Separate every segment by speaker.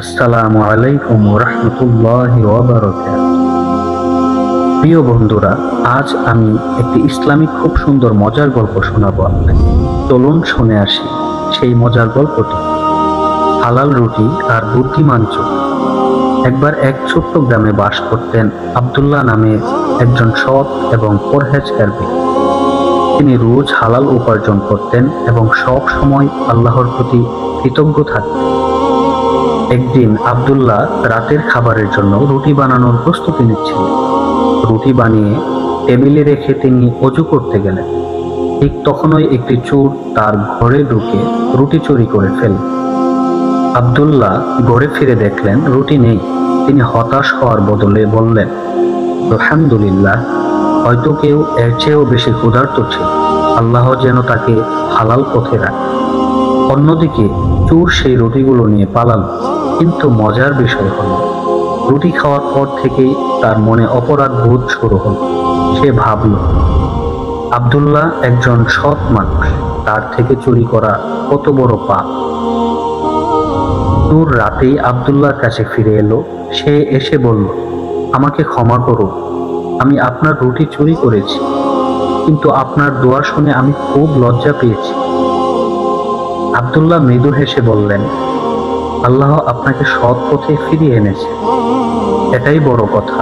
Speaker 1: আসসালামু আলাইকুম ওয়া রাহমাতুল্লাহি ওয়া বারাকাতুহু। প্রিয় বন্ধুরা, আজ আমি একটি ইসলামিক খুব সুন্দর মজার গল্প শোনাবো আপনাকে। চলুন শুনে আসি সেই মজার গল্পটি। হালাল রুটি আর বুদ্ধিমান চোর। একবার এক ছোট্ট গ্রামে বাস করতেন আব্দুল্লাহ নামে একজন সৎ এবং পরহেজগার ব্যক্তি। তিনি রোজ হালাল উপার্জন করতেন এবং সব সময় আল্লাহর প্রতি কৃতজ্ঞ থাকতেন। একদিন আব্দুল্লাহ রাতের খাবারের জন্য রুটি বানানোর প্রস্তুতি নিচ্ছিলেন। রুটি বানিয়ে টেবিলে রেখে তিনি অজু করতে গেলেন। ঠিক তখনই একটি চোর তার ঘরে ঢুকে রুটি চুরি করে ফেলল। আব্দুল্লাহ ঘরে ফিরে দেখলেন রুটি নেই। তিনি হতাশ হওয়ার বদলে বললেন, আলহামদুলিল্লাহ, হয়তো কেউ এর চেয়েও বেশি ক্ষুধার্ত ছিল। আল্লাহ যেন তাকে হালাল পথে রাখে। অন্যদিকে চোর সেই রুটিগুলো নিয়ে পালালো। কিন্তু মজার বিষয় হলো, রুটি খাওয়ার পর থেকেই তার মনে অপরাধ বোধ শুরু হলো। সে ভাবল, আব্দুল্লাহ একজন সৎ মানুষ, তার থেকে চুরি করা কত বড় পাপ। চোর রাতেই আব্দুল্লাহর কাছে ফিরে এলো। সে এসে বলল, আমাকে ক্ষমা করুন, আমি আপনার রুটি চুরি করেছি, কিন্তু আপনার দোয়া শুনে আমি খুব লজ্জা পেয়েছি। আব্দুল্লাহ মৃদু হেসে বললেন, আল্লাহ আপনাকে সৎ পথে ফিরিয়ে এনেছে, এটাই বড় কথা।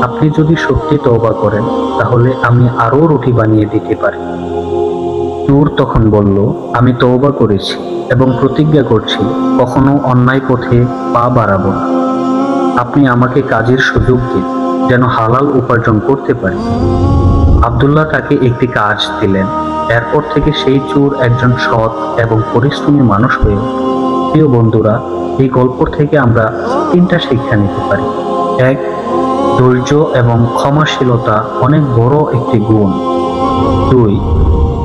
Speaker 1: আপনি যদি সত্যি তওবা করেন তাহলে আমি আরো রুটি বানিয়ে দিতে পারি। চোর তখন বলল, আমি তওবা করেছি এবং প্রতিজ্ঞা করছি কখনো অন্যায় পথে পা বাড়াবো না। আপনি আমাকে কাজের সুযোগ দিন, যেন হালাল উপার্জন করতে পারি। আব্দুল্লাহ তাকে একটি কাজ দিলেন। এরপর থেকে সেই চোর একজন সৎ এবং পরিশ্রমী মানুষ হয়ে উঠল। প্রিয় বন্ধুরা, এই গল্প থেকে আমরা 3টা শিক্ষা নিতে পারি। 1. ধৈর্য এবং ক্ষমাশীলতা অনেক বড় একটি গুণ। 2.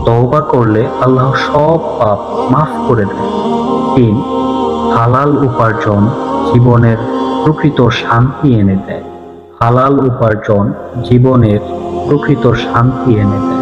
Speaker 1: তওবা করলে আল্লাহ সব পাপ মাফ করে দেন। 3. হালাল উপার্জন জীবনের প্রকৃত শান্তি এনে দেয়। হালাল উপার্জন জীবনের প্রকৃত শান্তি এনে দেয়।